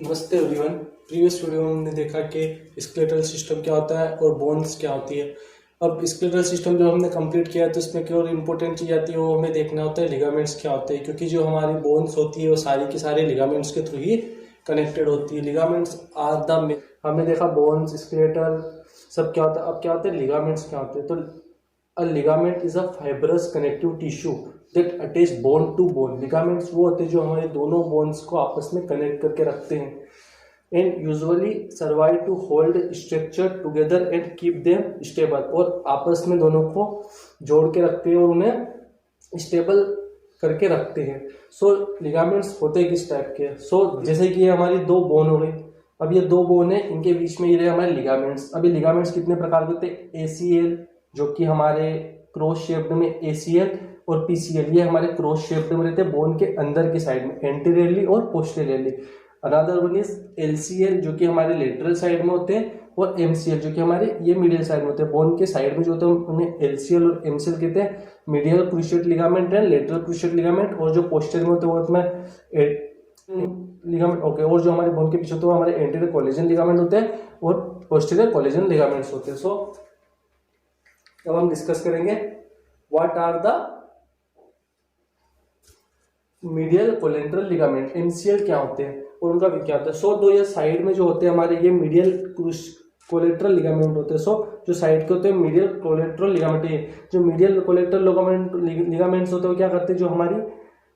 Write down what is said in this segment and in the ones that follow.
नमस्ते everyone. Previous video में हमने देखा कि स्केलेटल सिस्टम क्या होता है और बोन्स क्या होती है। अब स्केलेटल सिस्टम जो हमने कंप्लीट किया है तो इसमें क्या और इम्पोर्टेंट चीज़ आती है वो हमें देखना होता है लिगामेंट्स क्या होते हैं, क्योंकि जो हमारी बोन्स होती है वो सारी की सारी लिगामेंट्स के थ्रू ही कनेक्टेड होती है। लिगामेंट्स आर द, हमने देखा बोन्स स्केलेटल सब क्या होता है। अब क्या होता है लिगामेंट्स क्या होते हैं। तो a ligament is a fibrous connective tissue that attach bone to bone. Ligaments वो होते हैं जो हमारे दोनों बोन्स को आपस में कनेक्ट करके रखते हैं and usually survive to hold structure together and keep them stable. और आपस में दोनों को जोड़ के रखते हैं और उन्हें स्टेबल करके रखते हैं। सो लिगामेंट्स होते हैं किस टाइप के। जैसे कि ये हमारी दो बोन हो गई। अब ये दो बोन है, इनके बीच में ये रहे हमारे लिगामेंट्स। अभी लिगामेंट्स कितने प्रकार के होते हैं। एसीएल जो कि हमारे क्रॉस शेप्ड में एसीएल और पीसीएल, ये हमारे क्रॉस शेप्ड में रहते हैं बोन के अंदर की साइड में एंटीरियरली और posteriorly. Another one is LCL जो कि हमारे लेटरल साइड में होते हैं, और एमसीएल जो कि हमारे ये मीडियल साइड में होते हैं। बोन के साइड में जो होते हैं उन्हें एलसीएल और एमसीएल कहते हैं। Medial cruciate ligament and lateral cruciate ligament, और जो पोस्टीरियर में होते हैं वो उसमें लिगामेंट ओके। और जो हमारे बोन के पीछे होते हैं वो हमारे एंटीरियर कोलेजन लिगामेंट होते हैं और पोस्टीरियर कोलेजन लिगामेंट्स होते हैं। सो अब हम डिस्कस करेंगे what are the medial collateral ligament, MCL क्या होते हैं और उनका भी क्या होता है। दो ये साइड में जो होते हैं हमारे ये मीडियल कोलेट्रल लिगामेंट होते हैं। जो साइड के होते हैं मीडियल कोलेट्रल लिगामेंट। ये जो मीडियल कोलेट्रल लिगामेंट्स होते हैं वो क्या करते हैं, जो हमारी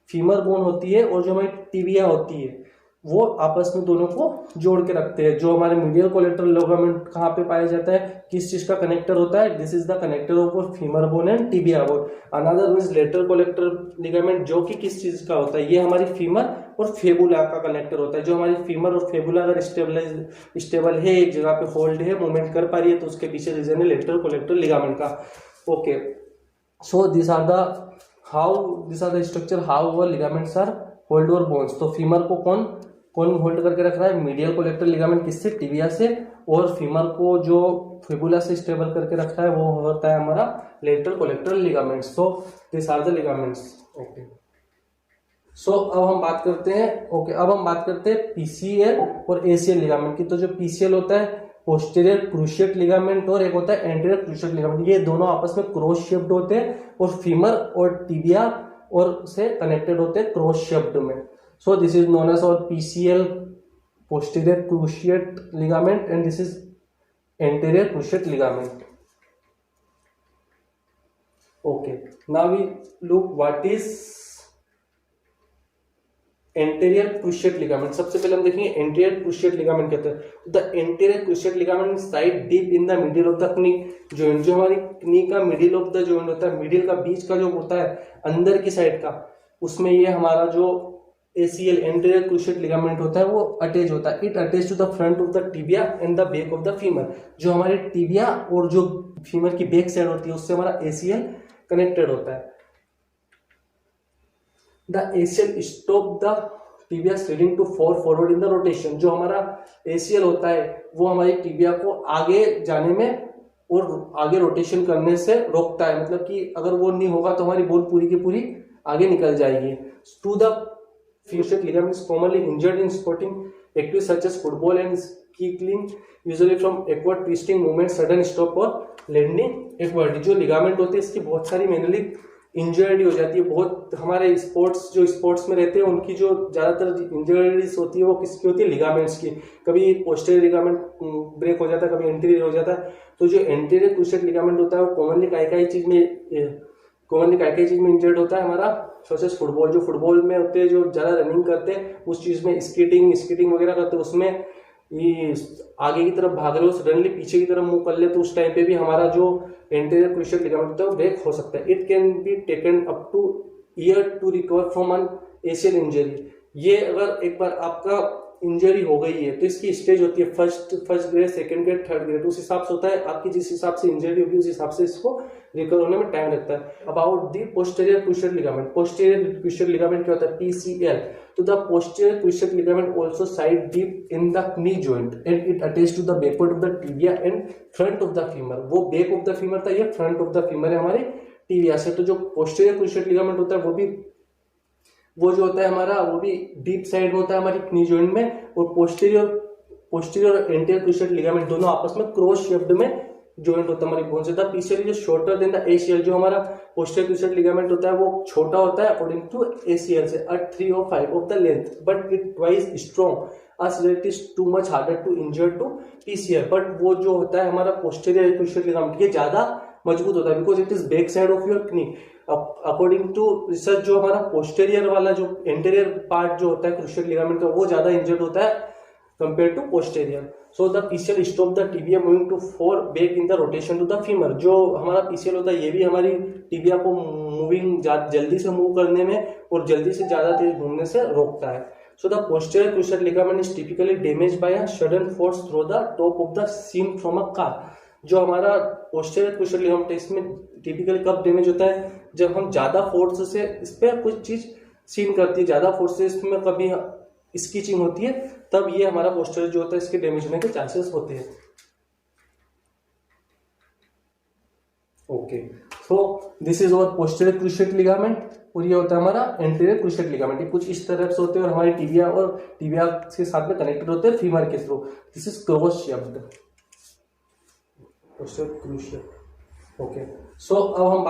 फीमर बोन होती है और जो हमारी टिबिया होती है वो आपस में दोनों को जोड़ के रखते हैं। जो हमारे मीडियल कोलेट्रल लिगामेंट कहाँ पे पाया जाता है, किस चीज का कनेक्टर होता है, this is the connector of femur bone and tibia bone. Another means lateral collateral ligament जो कि किस चीज का होता है, ये हमारी फीमर और फेबुला का कनेक्टर होता है। जो हमारी फीमर और फेबुला अगर स्टेबल है, एक जगह पे होल्ड है, मूवमेंट कर पा रही है, तो उसके पीछे रीजन है लेटरल कोलेट्रल लिगामेंट का। Okay, so this are the structure how our ligaments are hold our bones. तो फीमर को कौन होल्ड करके रख रहा है, मीडियल कोलेक्ट्रल लिगामेंट किससे, टिबिया से, और फीमर को जो फिबुला से स्टेबल करके रखता है वो होता है हमारा lateral collateral ligaments. So this are the ligaments. Okay, so अब हम बात करते हैं पीसीएल और एसीएल लिगामेंट की। तो जो पीसीएल होता है पोस्टीरियर क्रूशिएट लिगामेंट और एक होता है एंटीरियर क्रूशिएट लिगामेंट। ये दोनों आपस में क्रॉस शेप्ड होते हैं और फीमर और टिबिया और से कनेक्टेड होते हैं क्रॉस शेप्ड में। So this is known as our PCL, posterior cruciate ligament, and this is anterior cruciate ligament. Okay, now we look what is anterior cruciate ligament. सबसे पहले हम देखेंगे anterior cruciate ligament कहते हैं। The anterior cruciate ligament side deep in the middle of the knee joint। जो हमारी knee का middle of the joint होता है, middle का बीच का जो होता है अंदर की साइड का, उसमें ये हमारा जो ACL एंटीरियर क्रूशिएट लिगामेंट होता है वो अटैच होता है। It attach to the front of the tibia and the back of the femur. जो हमारे टिबिया और जो फीमर की बैक साइड होती है उससे हमारा ACL कनेक्टेड होता है। The ACL stop the tibia sliding to forward in the rotation. जो हमारा ACL होता है वो हमारी टिबिया को आगे जाने में और आगे रोटेशन करने से रोकता है। मतलब कि अगर वो नहीं होगा तो हमारी बोन पूरी की पूरी आगे निकल जाएगी। Two the cruciate ligament is commonly injured in sporting activities such as football and skiing, usually from awkward twisting movement, sudden stop और landing awkward। जो लिगामेंट होते हैं इसकी बहुत सारी मैनुअली इंजर्डी हो जाती है। बहुत हमारे स्पोर्ट्स में रहते हैं उनकी जो ज्यादातर इंजरीज होती है वो किसकी होती है, लिगामेंट्स की। कभी पोस्टीरियर लिगामेंट ब्रेक हो जाता है, कभी एंटीरियर हो जाता है। तो जो एंटीरियर क्रूशिएट लिगामेंट होता है वो कॉमनली काय चीज में इंजर्ड होता है हमारा, सोचेस फुटबॉल। जो फुटबॉल में होते हैं जो ज्यादा रनिंग करते हैं उस चीज में, स्केटिंग वगैरह करते हैं उसमें ये आगे की तरफ भाग रहे हो सडनली पीछे की तरफ मूव कर ले तो उस टाइम पे भी हमारा जो एंटीरियर क्रूशिएट लिगामेंट होता है वो ब्रेक हो सकता है। It can be taken up to year to recover from an ACL injury. ये अगर एक बार आपका इंजरी हो गई है तो इसकी स्टेज होती है first grade, second grade, third grade. उस हिसाब से होता है, आपकी जिस हिसाब से इंजरी होगी उस हिसाब से इसको रिकवर होने में टाइम लगता है। About the posterior cruciate ligament. Posterior cruciate ligament क्या होता है, PCL। तो the posterior cruciate ligament also side deep in the knee joint and it attach to the backward of the tibia and front of the femur. वो back of the femur था, ये front of the femur है हमारे tibia से। तो जो posterior cruciate ligament होता है वो भी वो जो होता है हमारा वो भी डीप साइड में होता है हमारी नी जॉइंट में, और पोस्टीरियर और एंटीरियर क्रूशिएट लिगामेंट दोनों आपस में क्रॉस शेप्ड में जॉइंट होता है हमारी बोन से। द पीसीएल जो शॉर्टर देन द एसीएल, जो हमारा पोस्टीरियर क्रूशिएट लिगामेंट होता है वो छोटा होता है अकॉर्डिंग टू एसीएल से at 3 or 5 of the length, but it twice strong as it is too much harder to injure to PCL। But वो जो होता है हमारा पोस्टीरियर क्रूशिएट लिगामेंट ये ज्यादा मजबूत होता है because it is back side of your knee. According to research जो हमारा पोस्टीरियर वाला जो एंटीरियर पार्ट जो होता है क्रूशिएट लिगामेंट का वो ज्यादा इंजर्ड होता है compare to posterior. So the PCL stop the tibia moving too far back in the rotation to the femur. जो हमारा पीसीएल होता है ये भी हमारी टिबिया को मूविंग जल्दी से मूव करने में और जल्दी से ज्यादा तेज घूमने से रोकता है। So the posterior cruciate ligament is typically damaged by a sudden force through the top of the seam from a car। जो हमारा posterior cruciate ligament है इसमें typically कब डैमेज होता है जब हम ज्यादा फोर्स से इस पे कुछ चीज सीन करती है, ज्यादा फोर्स से इसमें कभी स्कीचिंग होती है, तब ये हमारा posterior जो होता है इसके डैमेज होने के चांसेस होते हैं। Okay, so this is our posterior cruciate ligament, और ये होता है हमारा एंटीरियर क्रूशिएट लिगामेंट। ये कुछ इस तरह से होते हैं और हमारी टिबिया के साथ में कनेक्टेड होते हैं फीमर के through. This is cross shaped posterior cruciate. Okay, so अब हम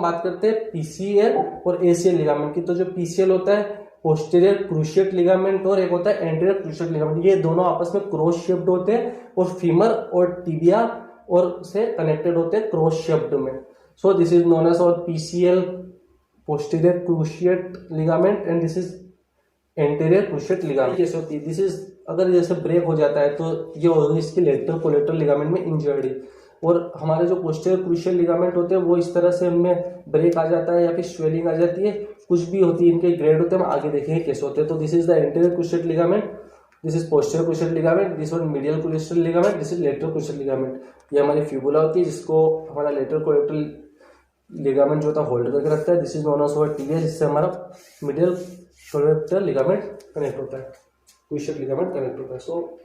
बात करते हैं पीसीएल और एसीएल लिगामेंट की। तो जो पीसीएल होता है पोस्टीरियर क्रूशिएट लिगामेंट और एक होता है एंटीरियर क्रूशिएट लिगामेंट, ये दोनों आपस में क्रॉस शेप्ड होते हैं और फीमर और टिबिया और से कनेक्टेड होते हैं क्रॉस शेप्ड में। So this is known as और PCL posterior cruciate ligament and this is anterior cruciate ligament. जैसे होती है दिस इज अगर जैसे ब्रेक हो जाता है तो ये होगी इसकी लेटरल कोलेटरल लिगामेंट में इंजर्ड, और हमारे जो पोस्टीरियर क्रूशिएट लिगामेंट होते हैं वो इस तरह से उनमें ब्रेक आ जाता है या फिर स्वेलिंग आ जाती है, कुछ भी होती है, इनके ग्रेड होते हैं, हम आगे देखेंगे कैसे होते हैं। तो this is the anterior cruciate ligament, this is posterior cruciate ligament, this one medial cruciate ligament, this is lateral cruciate ligament. ये हमारी फिबुला होती है जिसको हमारा लेटरल कोलेटरल लिगामेंट जो होता है होल्ड करके रखता है। दिस इज नोन एज और टिबिया, जिससे हमारा मीडियल कोलेटरल लिगामेंट कनेक्ट होता है, क्रूशिएट लिगामेंट कनेक्ट होता है। So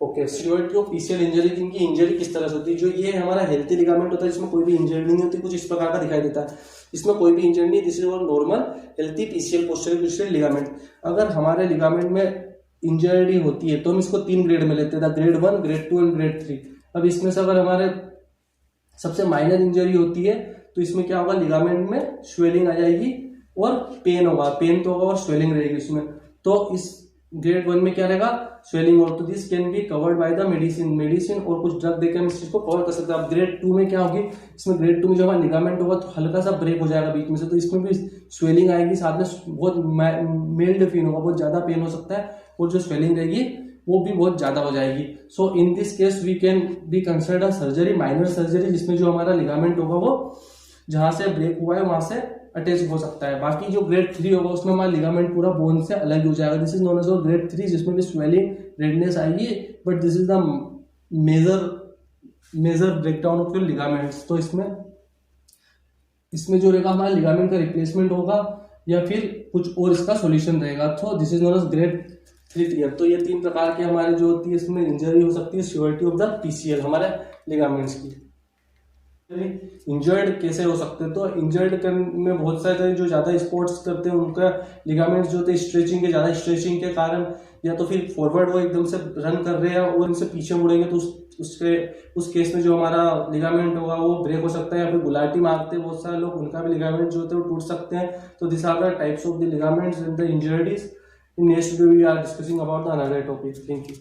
okay, severity of PCL injury, इनकी इंजरी किस तरह से होती है। जो ये हमारा हेल्थी लिगामेंट होता है जिसमें कोई भी इंजरी नहीं होती, कुछ इस प्रकार का दिखाई देता है, इसमें कोई भी इंजरी नहीं। This is normal healthy PCL posterior cruciate ligament. अगर हमारे लिगामेंट में इंजरी होती है तो हम इसको 3 ग्रेड में लेते हैं, ग्रेड 1, ग्रेड 2 एंड ग्रेड 3। अब इसमें से अगर हमारे सबसे माइनर इंजरी होती है तो इसमें क्या होगा, लिगामेंट में स्वेलिंग आ जाएगी और पेन होगा, पेन तो होगा और स्वेलिंग रहेगी इसमें। तो इस ग्रेड 1 में क्या रहेगा, स्वेलिंग, और तो this can be covered by the medicine और कुछ ड्रग देकर हम इस चीज को कवर कर सकते हैं। अब ग्रेड 2 में क्या होगी, इसमें ग्रेड 2 में जो हमारा लिगामेंट होगा तो हल्का सा ब्रेक हो जाएगा बीच में से, तो इसमें भी स्वेलिंग आएगी, साथ में बहुत मेल्ड पेन होगा, बहुत ज्यादा पेन हो सकता है, और जो स्वेलिंग रहेगी वो भी बहुत ज्यादा हो जाएगी। So in this case we can be consider surgery, minor surgery, जिसमें जो हमारा लिगामेंट होगा वो जहां से ब्रेक हुआ है वहां से अटैच हो सकता है। बाकी जो ग्रेड 3 होगा उसमें हमारा लिगामेंट पूरा बोन से अलग हो जाएगा। This is known as grade 3, जिसमें भी स्वेलिंग रेडनेस आएगी, but this is the major breakdown of your ligaments. तो इसमें जो रहेगा हमारा लिगामेंट का रिप्लेसमेंट होगा या फिर कुछ और इसका सॉल्यूशन रहेगा। तो this is known as grade 3 tear. तो ये 3 प्रकार के हमारे जो होती है इसमें इंजरी हो सकती है सिवियरिटी ऑफ द पीसीएल हमारे लिगामेंट्स की। इंजर्ड कैसे हो सकते हैं, तो इंजर्ड में बहुत सारे जो ज्यादा स्पोर्ट्स करते हैं उनका लिगामेंट्स जो होते हैं स्ट्रेचिंग के, ज्यादा स्ट्रेचिंग के कारण, या तो फिर फॉरवर्ड वो एकदम से रन कर रहे हैं और उनसे पीछे मुड़ेंगे तो उस केस में जो हमारा लिगामेंट होगा वो ब्रेक हो सकता है, या फिर गुलाटी मारते हैं बहुत सारे लोग, उनका भी लिगामेंट जो होते हैं वो टूट सकते हैं। तो this are the types of the ligaments and the injuries. In next video we are discussing about the another topic. Thank you.